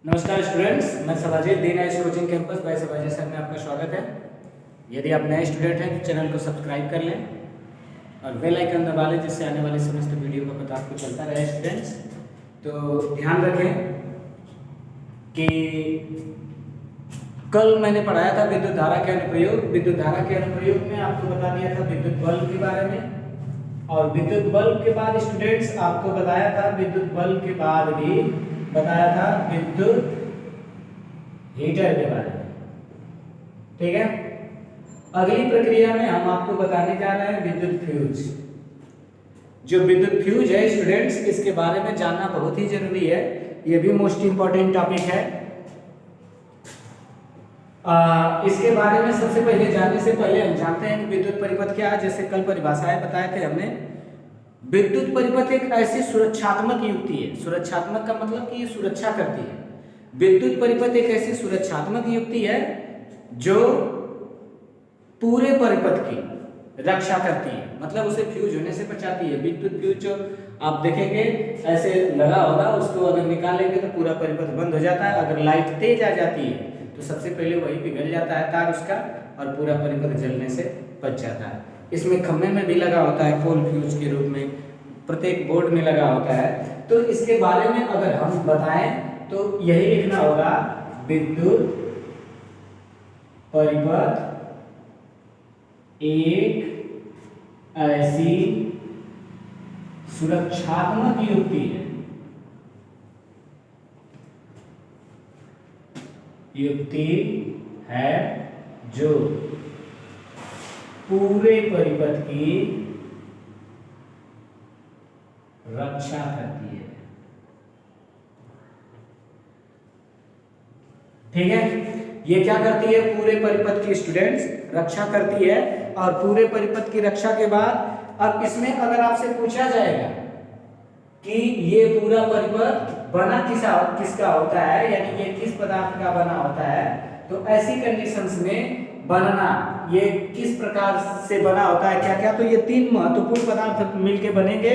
नमस्कार स्टूडेंट्स, मैं Sawajid Deen ICE coaching campus by Sawajid sir में आपका स्वागत है। यदि आप नए स्टूडेंट हैं तो चैनल को सब्सक्राइब कर लें और बेल आइकन दबा लें, जिससे आने वाले समस्त वीडियो का पता आपको चलता रहे। स्टूडेंट्स, तो ध्यान रखें कि कल मैंने पढ़ाया था विद्युत धारा के अनुप्रयोग। विद्युत धारा के अनुप्रयोग में आपको बता दिया था विद्युत बल्ब के बारे में, और विद्युत बल्ब के बाद स्टूडेंट्स आपको बताया था, विद्युत बल्ब के बाद भी बताया था विद्युत हीटर के बारे में। ठीक है, अगली प्रक्रिया में हम आपको बताने जा रहे हैं विद्युत फ्यूज। जो विद्युत फ्यूज है स्टूडेंट्स, इसके बारे में जानना बहुत ही जरूरी है। यह भी मोस्ट इंपॉर्टेंट टॉपिक है। इसके बारे में सबसे पहले जानने से पहले हम जानते हैं कि विद्युत परिपथ क्या है। जैसे कल परिभाषाएं बताए थे हमने, विद्युत परिपथ एक ऐसी सुरक्षात्मक युक्ति है। सुरक्षात्मक का मतलब कि ये सुरक्षा करती है। विद्युत परिपथ एक ऐसी सुरक्षात्मक युक्ति है जो पूरे परिपथ की रक्षा करती है, मतलब उसे फ्यूज होने से बचाती है। विद्युत फ्यूज जो आप देखेंगे ऐसे लगा होगा, उसको अगर निकालेंगे तो पूरा परिपथ बंद हो जाता है। अगर लाइट तेज आ जाती है तो सबसे पहले वही पिघल जाता है तार उसका, और पूरा परिपथ जलने से बच जाता है। इसमें खंभे में भी लगा होता है, पोल फ्यूज के रूप में प्रत्येक बोर्ड में लगा होता है। तो इसके बारे में अगर हम बताएं तो यही लिखना होगा, विद्युत परिपथ एक ऐसी सुरक्षात्मक युक्ति है, जो पूरे परिपथ की रक्षा करती है। ठीक है, ये क्या करती है? पूरे परिपथ की स्टूडेंट्स रक्षा करती है। और पूरे परिपथ की रक्षा के बाद अब इसमें अगर आपसे पूछा जाएगा कि ये पूरा परिपथ बना किसका होता है, यानी ये किस पदार्थ का बना होता है, तो ऐसी कंडीशंस में बनना ये किस प्रकार से बना होता है, क्या क्या, तो ये तीन महत्वपूर्ण पदार्थ मिलके बनेंगे।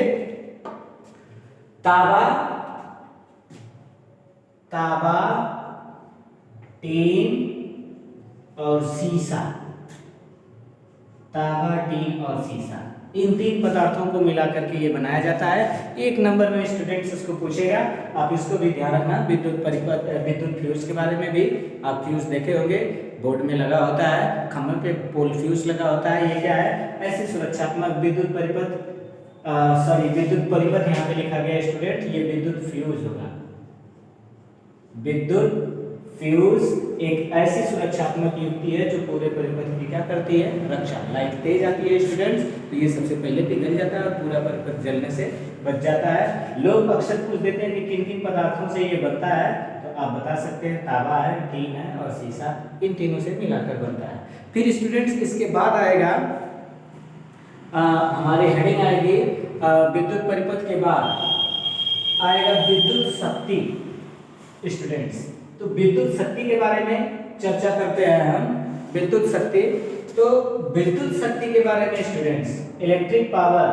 तांबा, टीन और सीसा। तांबा, टीन और सीसा, इन तीन पदार्थों को मिलाकर के ये बनाया जाता है। एक नंबर में स्टूडेंट्स इसको पूछेगा, आप इसको भी ध्यान रखना। विद्युत परिपथ, विद्युत फ्यूज के बारे में भी आप फ्यूज देखे होंगे, बोर्ड में लगा होता है, खंभे पे पोल फ्यूज लगा होता है। ये क्या है? ऐसी सुरक्षात्मक विद्युत परिपथ, विद्युत परिपथ यहाँ पे लिखा गया स्टूडेंट, ये विद्युत फ्यूज होगा। विद्युत फ्यूज एक ऐसी सुरक्षात्मक युक्ति है जो पूरे परिपथ की क्या करती है? रक्षा। लाइट तेज आती है स्टूडेंट्स तो ये सबसे पहले पिघल जाता है और पूरा परिपथ जलने से बच जाता है। लोग अक्सर पूछ देते हैं कि किन किन पदार्थों से ये बनता है, तो आप बता सकते हैं तांबा है, टीन है और सीसा, इन तीनों से मिलाकर बनता है। फिर स्टूडेंट्स इसके बाद आएगा, हमारी हेडिंग आएगी विद्युत परिपथ के बाद आएगा विद्युत शक्ति। स्टूडेंट्स, तो विद्युत शक्ति के बारे में चर्चा करते हैं हम। विद्युत शक्ति, तो विद्युत शक्ति के बारे में स्टूडेंट्स, इलेक्ट्रिक पावर,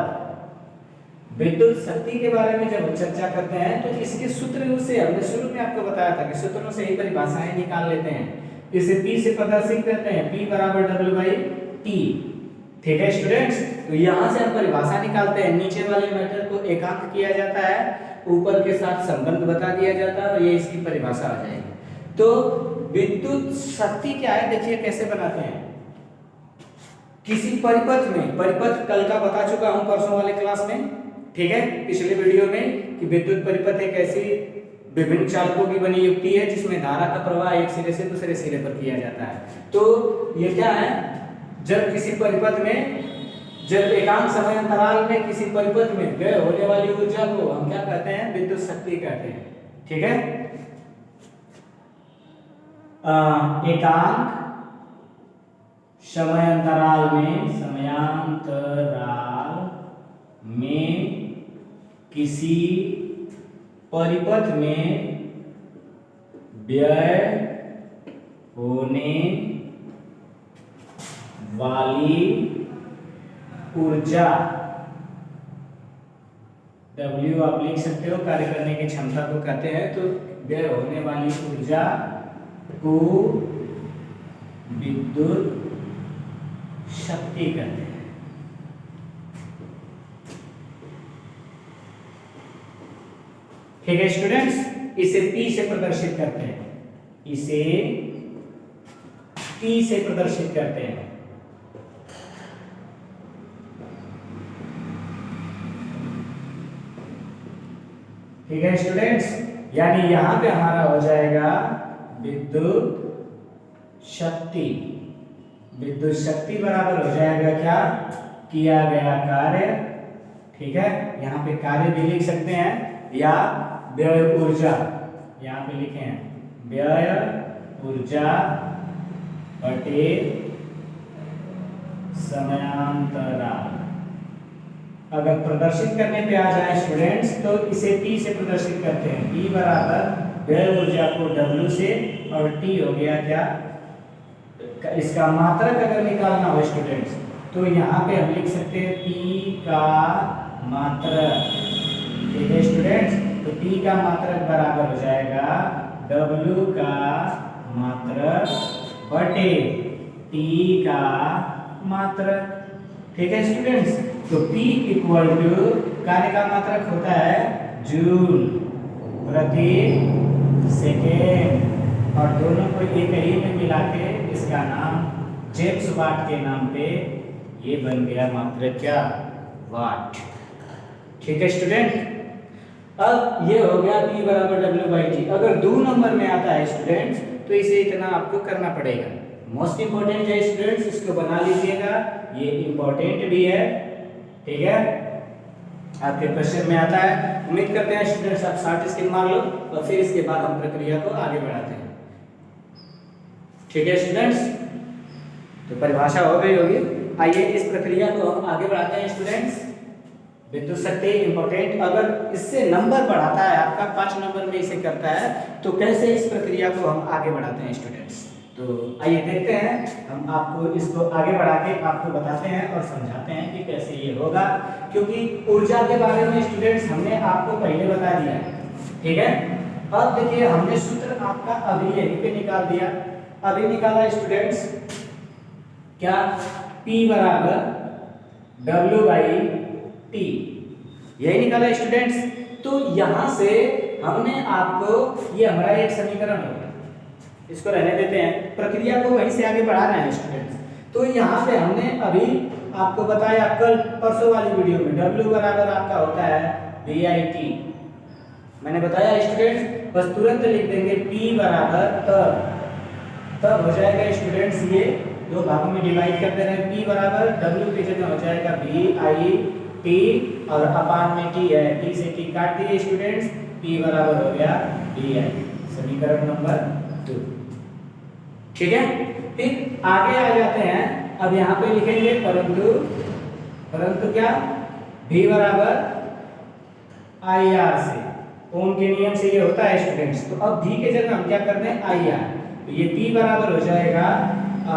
विद्युत शक्ति के बारे में जब चर्चा करते हैं तो इसके सूत्र से हमने शुरू में आपको बताया था कि सूत्रों से ही परिभाषाएं निकाल लेते हैं। इसे P से प्रदर्शित करते हैं, P बराबर W/T। ठीक है स्टूडेंट्स, तो यहां से हम परिभाषा निकालते हैं। नीचे वाले मैटर को एकांक किया जाता है, ऊपर के साथ संबंध बता दिया जाता है और ये इसकी परिभाषा आ जाएगी। तो विद्युत शक्ति क्या है, देखिए कैसे बनाते हैं। किसी परिपथ में, परिपथ कल का बता चुका हूं परसों वाले क्लास में, ठीक है, पिछले वीडियो में, कि विद्युत परिपथ एक ऐसी विभिन्न चालकों की बनी युक्ति है जिसमें धारा का प्रवाह एक सिरे से दूसरे सिरे पर किया जाता है। तो ये क्या है, जब किसी परिपथ में, जब एकांक समय अंतराल में किसी परिपथ में व्यय होने वाली ऊर्जा को हम क्या कहते हैं? विद्युत शक्ति कहते हैं। ठीक है, एकांक समयांतराल में किसी परिपथ में व्यय होने वाली ऊर्जा W आप लिख सकते हो, कार्य करने की क्षमता को कहते हैं। तो व्यय होने वाली ऊर्जा को विद्युत शक्ति कहते हैं। ठीक है स्टूडेंट्स, इसे P से प्रदर्शित करते हैं, इसे P से प्रदर्शित करते हैं। ठीक है स्टूडेंट्स, यानी यहां पे हमारा हो जाएगा विद्युत शक्ति। विद्युत शक्ति बराबर हो जाएगा क्या, किया गया कार्य। ठीक है, यहाँ पे कार्य भी लिख सकते हैं या व्यय ऊर्जा, यहाँ पे लिखे हैं व्यय ऊर्जा बटे समयांतराल। अगर प्रदर्शित करने पे आ जाए स्टूडेंट्स तो इसे P से प्रदर्शित करते हैं। P बराबर व्यय ऊर्जा को W से, और T हो गया क्या, इसका मात्रक अगर निकालना हो स्टूडेंट्स तो यहाँ पे हम लिख सकते हैं P का मात्रक। ठीक है स्टूडेंट्स, तो P का मात्रक बराबर हो जाएगा W का मात्रक बटे T का मात्रक। ठीक है स्टूडेंट्स, तो P इक्वल टू कार्य का मात्रक होता है जूल प्रति सेकेंड, और दोनों को एक ही में मिला के इसका नाम जेम्स वाट के नाम पे ये बन गया मात्रक क्या, वाट। ठीक है स्टूडेंट, अब ये हो गया P बराबर W/T। अगर 2 नंबर में आता है स्टूडेंट्स तो इसे इतना आपको करना पड़ेगा। मोस्ट इंपॉर्टेंट है स्टूडेंट्स, इसको बना लीजिएगा, ये इंपॉर्टेंट भी है। ठीक है, आपके क्वेश्चन में आता है। उम्मीद करते हैं स्टूडेंट्स आप शॉर्ट स्क्रीन मार लो और फिर इसके बाद हम प्रक्रिया को आगे बढ़ाते हैं। ठीक है स्टूडेंट्स, तो परिभाषा हो गई होगी। आइए इस प्रक्रिया को हम आगे बढ़ाते हैं स्टूडेंट्स। विद्युत शक्ति इंपॉर्टेंट, अगर इससे नंबर बढ़ाता है आपका 5 नंबर में इसे करता है तो कैसे इस प्रक्रिया को हम आगे बढ़ाते हैं स्टूडेंट्स। तो आइए देखते हैं, हम आपको इसको आगे बढ़ा के आपको बताते हैं और समझाते हैं कि कैसे ये होगा, क्योंकि ऊर्जा के बारे में स्टूडेंट्स हमने आपको पहले बता दिया है। ठीक है, अब देखिए हमने सूत्र आपका अभी यहीं पे निकाल दिया। अभी निकाला स्टूडेंट्स क्या, P बराबर W/T, यही निकाला स्टूडेंट्स। तो यहां से हमने आपको, ये हमारा एक समीकरण होगा, इसको रहने देते हैं, प्रक्रिया को वहीं से आगे बढ़ा रहे हैं स्टूडेंट्स। तो यहाँ पे हमने अभी आपको बताया कल परसों वाली वीडियो में W बराबर आपका होता है VIT, मैंने बताया स्टूडेंट्स। बस तुरंत लिख देंगे P बराबर तब हो जाएगा स्टूडेंट्स, ये 2 भागों में डिवाइड कर दे रहे हैं। P बराबर W की जगह हो जाएगा VIT और अपान में T है, T से T काट दिए स्टूडेंट्स, P बराबर हो गया VI, समीकरण नंबर 2। ठीक है, फिर आगे आ जाते हैं। अब यहाँ पे लिखेंगे परंतु क्या, V बराबर IR से, ओम के नियम से ये होता है स्टूडेंट्स। तो अब V के जगह हम क्या कर दें, IR, तो ये P बराबर हो जाएगा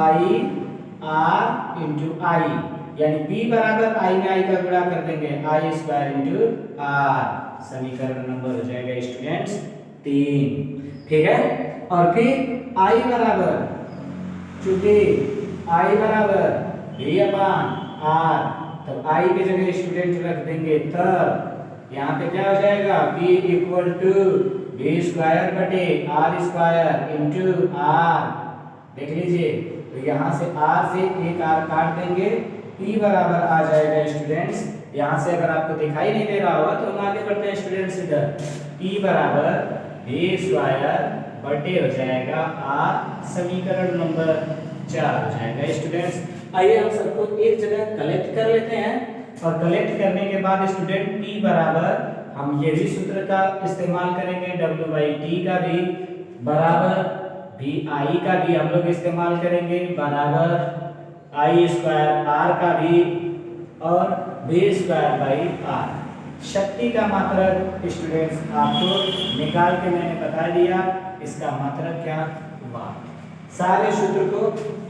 IR इंटू I, यानी P बराबर I में I का गुणा कर देंगे I² इंटू R, समीकरण नंबर हो जाएगा स्टूडेंट्स 3। ठीक है, और फिर I बराबर, चूंकि I बराबर V/R, तो I की जगह स्टूडेंट रख देंगे तब यहाँ पे क्या हो जाएगा, P इक्वल टू V² बटे R² इंटू R। देख लीजिए, तो यहाँ से R से एक R काट देंगे, P बराबर आ जाएगा स्टूडेंट्स। यहाँ से अगर आपको दिखाई नहीं दे रहा होगा तो हम आगे बढ़ते हैं स्टूडेंट्स इधर। P बराबर V² बटे हो जाएगा R, समीकरण नंबर 4 हो जाएगा स्टूडेंट्स। आइए हम सबको एक जगह कलेक्ट कर लेते हैं, और कलेक्ट करने के बाद स्टूडेंट P बराबर हम ये भी सूत्र का इस्तेमाल करेंगे, W/T का भी बराबर VI का भी हम लोग इस्तेमाल करेंगे, बराबर I² R का भी, और V²/R। शक्ति का मात्रक स्टूडेंट्स आपको निकाल के मैंने बता दिया, इसका मात्रक क्या, वाट। सारे सूत्र को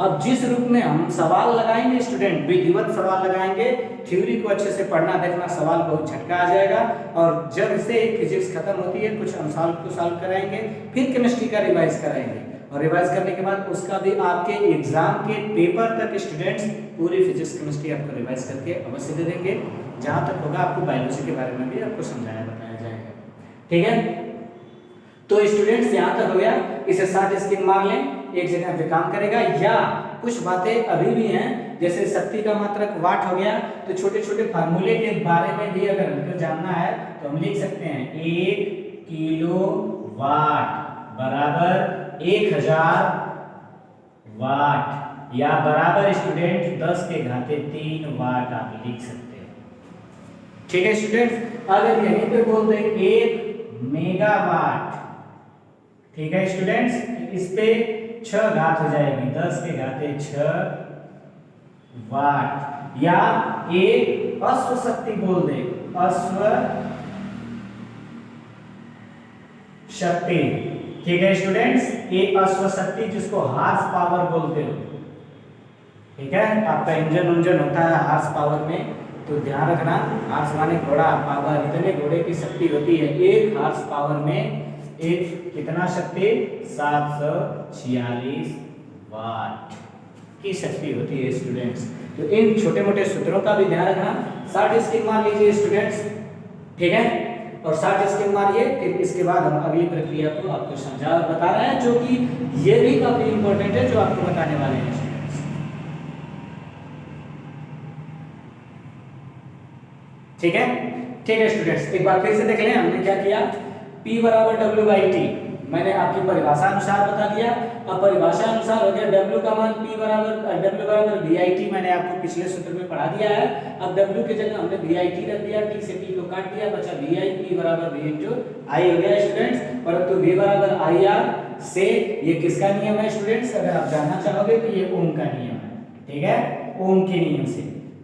अब जिस रूप में हम सवाल लगाएंगे स्टूडेंट, विधिवत सवाल लगाएंगे, थ्योरी को अच्छे से पढ़ना देखना, सवाल बहुत झटका आ जाएगा। और जब से फिजिक्स खत्म होती है कुछ हम सॉल्व को सॉल्व कराएंगे, फिर केमिस्ट्री का रिवाइज कराएंगे, और रिवाइज करने के बाद उसका भी आपके एग्जाम के पेपर तक स्टूडेंट्स पूरी फिजिक्स केमिस्ट्री आपको रिवाइज करके अवश्य दे देंगे। जहाँ तक होगा आपको बायोलॉजी के बारे में भी आपको समझाया बताया जाएगा। ठीक है, तो स्टूडेंट्स यहाँ तक हो गया। इसे 60 स्क्रीन मार लें, एक जगह पे काम करेगा। या कुछ बातें अभी भी हैं, जैसे शक्ति का मात्रक वाट हो गया, तो छोटे छोटे फार्मूले के बारे में भी अगर हमको जानना है तो हम लिख सकते हैं 1 किलो वाट बराबर 1000 वाट, या बराबर स्टूडेंट 10 के घाते 3 वाट आप लिख सकते हैं। ठीक है स्टूडेंट्स, अगर यहीं पे बोल दें 1 मेगावाट, ठीक है स्टूडेंट्स, इस पे 6 घात हो जाएगी, 10 के घाते 6 वाट, या एक अश्व शक्ति बोल दे, अश्व शक्ति। ठीक है स्टूडेंट्स, एक अश्व शक्ति जिसको हार्स पावर बोलते हो। ठीक है, आपका इंजन होता है हार्स पावर में, तो ध्यान रखना, हार्स माने घोड़ा, पावर, इतने घोड़े की शक्ति होती है। एक हार्स पावर में एक कितना शक्ति, 746 वाट की शक्ति होती है स्टूडेंट्स। तो इन छोटे मोटे सूत्रों का भी ध्यान रखना। 60 स्क्रीन मार लीजिए स्टूडेंट्स, ठीक है, और 60 स्क्रीन मारिए। फिर इसके बाद हम अगली प्रक्रिया को आपको समझा और बता रहे हैं, जो कि ये भी काफी इंपॉर्टेंट है, जो आपको बताने वाले हैं स्टूडेंट्स। ठीक है स्टूडेंट्स, एक बार फिर से देख लें हमने क्या किया। P बराबर W/T मैंने आपकी परिभाषा अनुसार बता दिया। अब परिभाषा अनुसार हो गया W का मान W बराबर VIT, मैंने आपको पिछले सूत्र में पढ़ा दिया है। अब W के जगह हमने VIT रख दिया, T से T को काट दिया, बचा VI, P बराबर V इंटू I हो गया स्टूडेंट्स। परंतु V बराबर IR से ये किसका नियम है स्टूडेंट्स, अगर आप जानना चाहोगे तो ये ओम का नियम है। ठीक है, ओम के नियम से।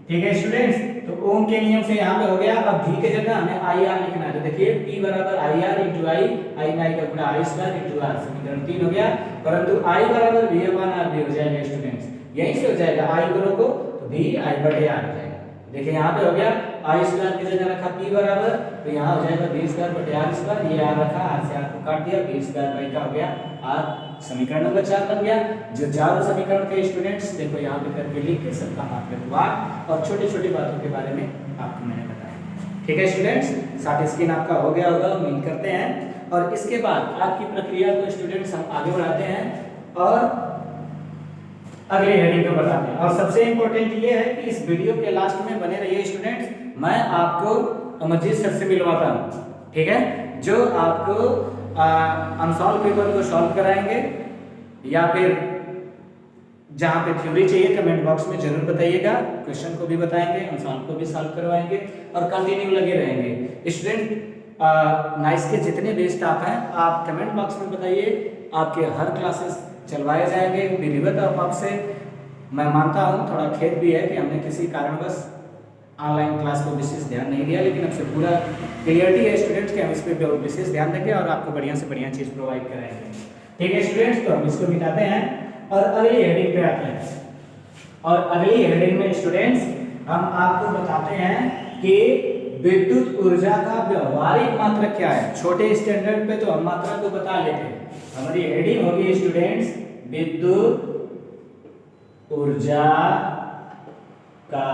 ठीक है स्टूडेंट्स, तो ओम के नियम से यहाँ पे हो गया। अब V के जगह हमें IR लिखना है, तो देखिए P बराबर IR इंटू I, I में I का गुणा I स्क्वायर इंटू R, समीकरण 3 हो गया। परंतु I बराबर V अपान R भी हो जाएगा स्टूडेंट्स, यहीं से हो जाएगा, I करो को तो V I बटे R हो जाएगा। देखिए यहाँ पे हो गया, I स्क्वायर की जगह रखा P बराबर, तो यहाँ हो जाएगा V स्क्वायर बटे R स्क्वायर, ये R रखा, R से R को काट दिया, V स्क्वायर बाई का हो गया R, समीकरण नंबर 4 बन गया। जो चारों समीकरण के स्टूडेंट्स देखो यहाँ पे करके लिख के सबका मात्रक वाट और छोटी छोटी बातों के बारे में आपको मैंने बताया। ठीक है स्टूडेंट्स, 60 स्क्रीन आपका हो गया होगा, उम्मीद करते हैं। और इसके बाद आपकी प्रक्रिया को स्टूडेंट्स हम आगे बढ़ाते हैं और अगले हेडिंग को बताते हैं। और सबसे इंपॉर्टेंट ये है कि इस वीडियो के लास्ट में बने रहिए स्टूडेंट्स, मैं आपको अमरजीत सर से मिलवाता हूँ। ठीक है, जो आपको अनसॉल्व पेपर को सॉल्व कराएंगे, या फिर जहाँ पे थ्योरी चाहिए कमेंट बॉक्स में जरूर बताइएगा, क्वेश्चन को भी बताएंगे, अनसॉल्व को भी सॉल्व करवाएंगे और कंटिन्यू लगे रहेंगे। स्टूडेंट नाइस के जितने भी स्टाफ हैं आप कमेंट बॉक्स में बताइए, आपके हर क्लासेस चलवाए जाएंगे विधिवत रूप से। मैं मानता हूँ थोड़ा खेद भी है कि हमने किसी कारणवश ऑनलाइन क्लास को विशेष ध्यान नहीं दिया, लेकिन अब से पूरा क्लियरिटी है स्टूडेंट्स के हम इस पर विशेष ध्यान देंगे और आपको बढ़िया से बढ़िया चीज़ प्रोवाइड कराएंगे। ठीक है स्टूडेंट्स, तो हम इसको मिटाते हैं और अगली हेडिंग पे आते हैं। और अगली हेडिंग में स्टूडेंट्स हम आपको बताते हैं कि विद्युत ऊर्जा का व्यवहारिक मात्रक क्या है। छोटे स्टैंडर्ड पे तो हम मात्रक को बता लेते हैं। हमारी हेडिंग होगी स्टूडेंट्स विद्युत ऊर्जा का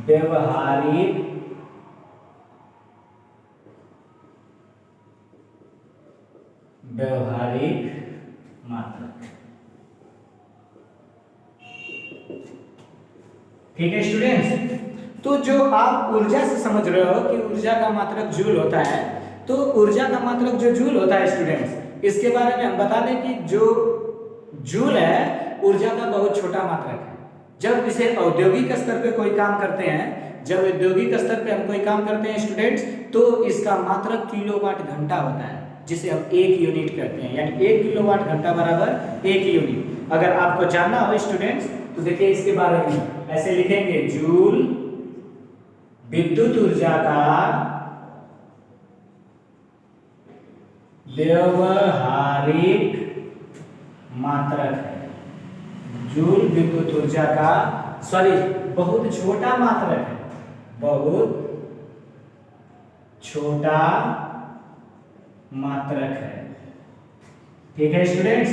व्यवहारिक मात्रक। ठीक है स्टूडेंट्स, तो जो आप ऊर्जा से समझ रहे हो कि ऊर्जा का मात्रक जूल होता है, तो ऊर्जा का मात्रक जो जूल होता है स्टूडेंट्स, इसके बारे में हम बता दें कि जो जूल है ऊर्जा का बहुत छोटा मात्रक है। जब इसे औद्योगिक स्तर पे कोई काम करते हैं, जब औद्योगिक स्तर पे हम कोई काम करते हैं स्टूडेंट्स, तो इसका मात्रक किलोवाट घंटा होता है, जिसे हम 1 यूनिट कहते हैं। यानी 1 किलोवाट घंटा बराबर 1 यूनिट। अगर आपको जानना हो स्टूडेंट्स तो देखिए इसके बारे में ऐसे लिखेंगे, जूल विद्युत ऊर्जा का व्यवहारिक मात्रक है। जूल विद्युत ऊर्जा का बहुत छोटा मात्रक है, बहुत छोटा मात्रक है। ठीक है स्टूडेंट्स,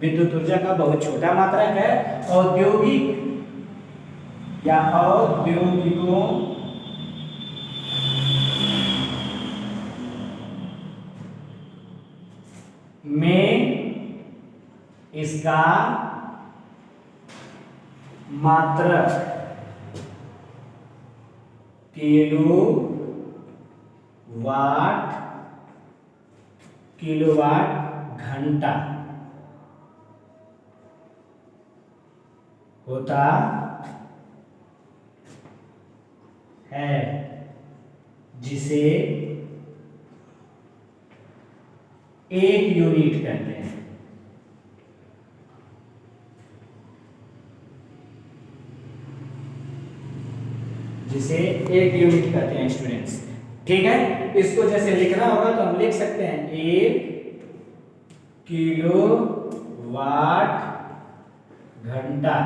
विद्युत ऊर्जा का बहुत छोटा मात्रक है। औद्योगिक या औद्योगिकों में इसका मात्रक किलोवाट घंटा होता है, जिसे 1 यूनिट कहते हैं। जिसे 1 यूनिट कहते हैं स्टूडेंट्स। ठीक है, इसको जैसे लिखना होगा तो हम लिख सकते हैं 1 किलोवाट घंटा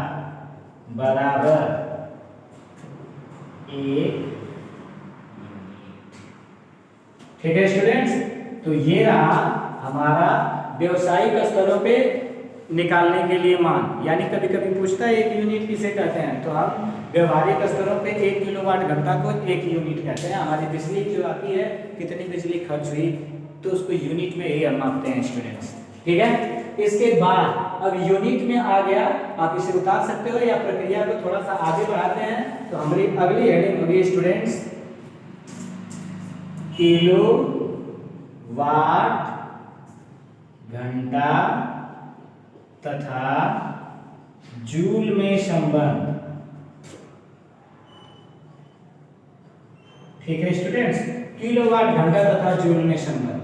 बराबर 1। ठीक है स्टूडेंट्स, तो ये रहा हमारा व्यवसायिक स्तरों पे निकालने के लिए मान। यानी कभी कभी पूछता है 1 यूनिट किसे कहते हैं, तो हम व्यवहारिक स्तरों पे 1 किलोवाट घंटा को 1 यूनिट कहते हैं। हमारी बिजली जो आती है, कितनी बिजली खर्च हुई, तो उसको यूनिट में ही हम मापते हैं स्टूडेंट्स। ठीक है, इसके बाद अब यूनिट में आ गया, आप इसे उतार सकते हो या प्रक्रिया को थोड़ा सा आगे बढ़ाते हैं। तो हमारी अगली हेडिंग होगी स्टूडेंट्स किलोवाट घंटा तथा जूल में संबंध। ठीक है स्टूडेंट्स, किलोवाट घंटा तथा जूल में संबंध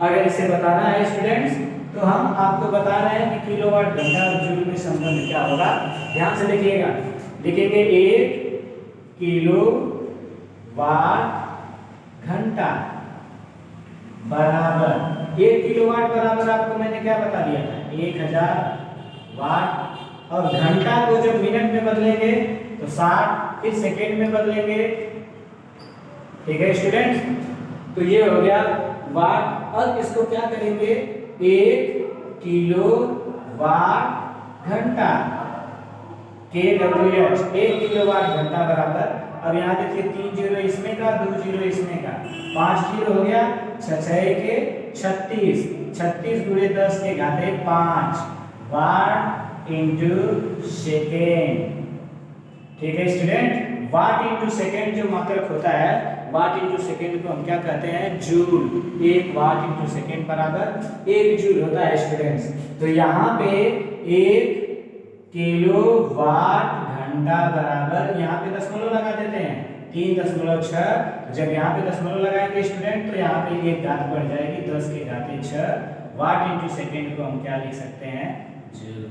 अगर इसे बताना है स्टूडेंट्स, तो हम आपको बता रहे हैं कि किलोवाट घंटा और जूल में संबंध क्या होगा। ध्यान से लिखिएगा, लिखेंगे 1 किलोवाट घंटा बराबर 1 किलोवाट बराबर आपको मैंने क्या बता दिया था, 1000 वाट। और घंटा को जब मिनट में बदलेंगे तो 60, फिर सेकेंड में बदलेंगे। ठीक है स्टूडेंट्स, तो ये हो गया वाट। और इसको क्या करेंगे, 1 किलोवाट घंटा kWh 1 किलोवाट घंटा बराबर। अब यहाँ देखिए 3 जीरो इसमें का, 2 जीरो इसमें का, 5 जीरो हो गया, 6 के 36, 36 गुणे 10 के घाते 5 वाट इंटू सेकेंड। ठीक है स्टूडेंट, वाट इंटू सेकेंड जो मात्रक होता है, वाट इंटू सेकेंड को हम क्या कहते हैं, जूल। 1 वाट इंटू सेकेंड बराबर 1 जूल होता है स्टूडेंट्स। तो यहाँ पे 1 किलोवाट घंटा बराबर, यहाँ पे दशमलव लगा देते हैं 3.6। जब यहाँ पे दशमलव लगाएंगे स्टूडेंट, तो यहाँ पे एक घात बढ़ जाएगी 10 के घाते 6 वाट इंटू सेकेंड को हम क्या लिख सकते हैं, जूल।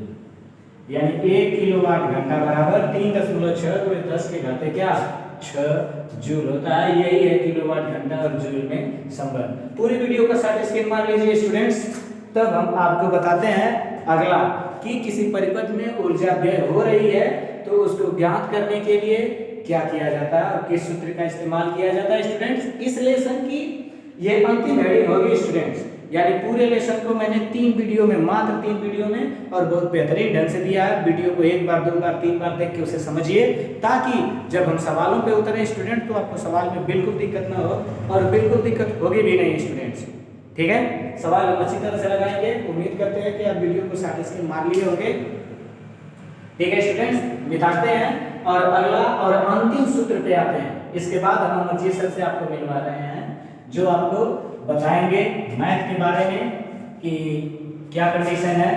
यानी 1 किलोवाट घंटा बराबर 3.6 गुणे 10 के घाते क्या, 6 जूल होता है। यही है किलोवाट घंटा और जूल में संबंध। पूरी वीडियो का शॉर्ट स्क्रीन मार लीजिए स्टूडेंट्स। तब हम आपको बताते हैं अगला कि किसी परिपथ में ऊर्जा व्यय हो रही है तो उसको ज्ञात करने के लिए क्या किया जाता है और किस सूत्र का इस्तेमाल किया जाता है स्टूडेंट्स। इस लेसन की ये अंतिम हेडिंग होगी स्टूडेंट्स। यानी पूरे लेसन को मैंने 3 वीडियो में, मात्र 3 वीडियो में और बहुत बेहतरीन ढंग से दिया है। वीडियो को 1 बार 2 बार 3 बार देख के उसे समझिए, ताकि जब हम सवालों पे उतरे स्टूडेंट तो आपको सवाल में बिल्कुल दिक्कत ना हो, और बिल्कुल दिक्कत होगी भी नहीं स्टूडेंट्स। ठीक है, सवाल हम अच्छी तरह से लगाएंगे। उम्मीद करते हैं कि आप वीडियो को शॉर्ट स्क्रीन मार लिए होंगे। ठीक है स्टूडेंट्स, बिताते हैं और अगला और अंतिम सूत्र पे आते हैं। इसके बाद हम अमरजीत सर से आपको मिलवा रहे हैं, जो आपको बताएंगे मैथ के बारे में कि क्या कंडीशन है,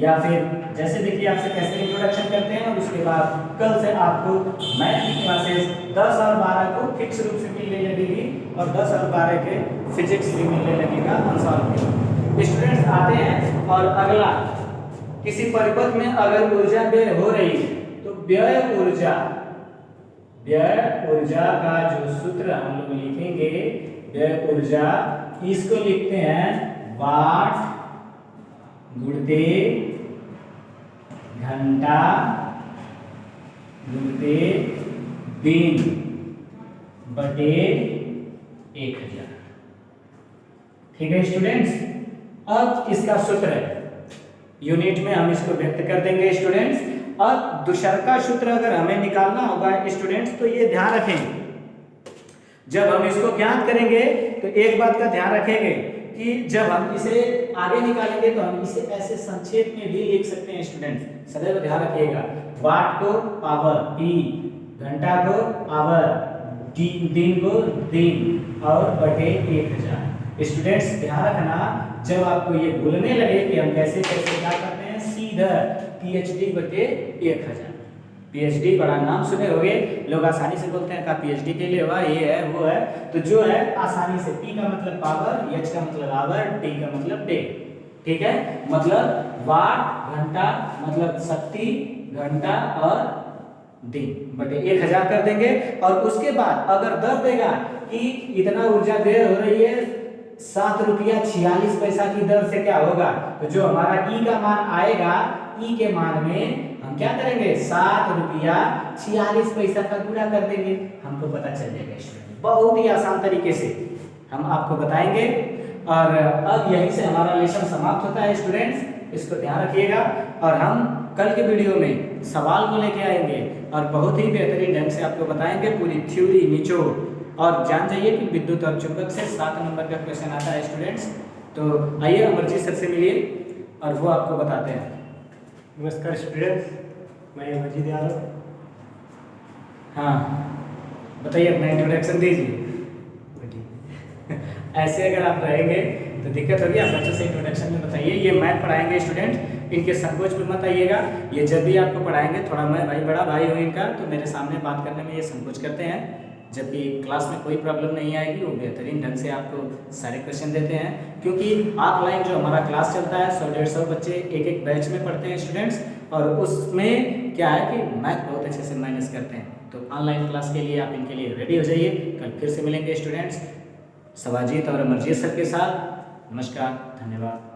या फिर जैसे देखिए आपसे कैसे इंट्रोडक्शन करते हैं। और उसके बाद कल से आपको मैथ की क्लासेस 10 और 12 को फिक्स रूप से मिलने लगेगी, और 10 और 12 के फिजिक्स भी मिलने लगेगा अनसॉल्व के। स्टूडेंट्स आते हैं और अगला, किसी परिपथ में अगर ऊर्जा व्यय हो रही है तो व्यय ऊर्जा का जो सूत्र हम लोग लिखेंगे, व्यय ऊर्जा, इसको लिखते हैं वाट गुणित घंटा गुणित दिन बटे 1000। ठीक है स्टूडेंट्स, अब इसका सूत्र है, यूनिट में हम इसको व्यक्त कर देंगे स्टूडेंट्स। अब दूसरा का सूत्र अगर हमें निकालना होगा स्टूडेंट्स, तो ये ध्यान रखेंगे, जब हम इसको ज्ञात करेंगे तो एक बात का ध्यान रखेंगे कि जब हम इसे आगे निकालेंगे तो हम इसे ऐसे संक्षेप में भी लिख सकते हैं स्टूडेंट्स, सदैव ध्यान रखिएगा। वाट को पावर P, घंटा को पावर D, दिन को दिन और बटे 1000। स्टूडेंट्स ध्यान रखना, जब आपको ये भूलने लगे कि हम कैसे कैसे क्या करते हैं, सीधा PhD बटे 1000। PhD बड़ा नाम सुने होंगे, लोग आसानी से बोलते हैं का PhD के लिए हुआ, ये है वो है, तो जो है आसानी से P का मतलब पावर, H का मतलब आवर, D का मतलब डे। ठीक है, मतलब वाट घंटा मतलब शक्ति, घंटा और दिन बटे 1000 कर देंगे। और उसके बाद अगर दर देगा कि इतना ऊर्जा व्यय हो रही है 7 रुपया 46 पैसा की दर से क्या होगा, तो जो हमारा E का मान आएगा, E के मान में हम क्या करेंगे, 7 रुपया 46 पैसा का गुणा कर देंगे, हमको पता चल जाएगा स्टूडेंट। बहुत ही आसान तरीके से हम आपको बताएंगे। और अब यहीं से हमारा लेसन समाप्त होता है स्टूडेंट्स, इसको ध्यान रखिएगा। और हम कल के वीडियो में सवाल को लेके आएंगे और बहुत ही बेहतरीन ढंग से आपको बताएंगे पूरी थ्योरी निचोड़। और जान जाइए कि विद्युत और चुंबक से 7 नंबर का क्वेश्चन आता है स्टूडेंट्स। तो आइए अमरजीत सर से मिलिए और वो आपको बताते हैं। नमस्कार स्टूडेंट्स, मैं अमरजीत यादव। हाँ बताइए, अपना इंट्रोडक्शन दीजिए। ऐसे अगर आप रहेंगे तो दिक्कत होगी, आप बच्चों से इंट्रोडक्शन में बताइए। ये मैथ पढ़ाएंगे स्टूडेंट, इनके संकोच में मत आइएगा। ये जब भी आपको पढ़ाएंगे, थोड़ा मैं भाई बड़ा भाई हूँ इनका, तो मेरे सामने बात करने में ये संकोच करते हैं, जबकि क्लास में कोई प्रॉब्लम नहीं आएगी, वो बेहतरीन ढंग से आपको सारे क्वेश्चन देते हैं। क्योंकि ऑफलाइन जो हमारा क्लास चलता है 100-150 बच्चे एक एक बैच में पढ़ते हैं स्टूडेंट्स, और उसमें क्या है कि मैथ बहुत अच्छे से मैनेज करते हैं। तो ऑनलाइन क्लास के लिए आप इनके लिए रेडी हो जाइए। कल फिर से मिलेंगे स्टूडेंट्स सवाजीत और अमरजीत सर के साथ। नमस्कार, धन्यवाद।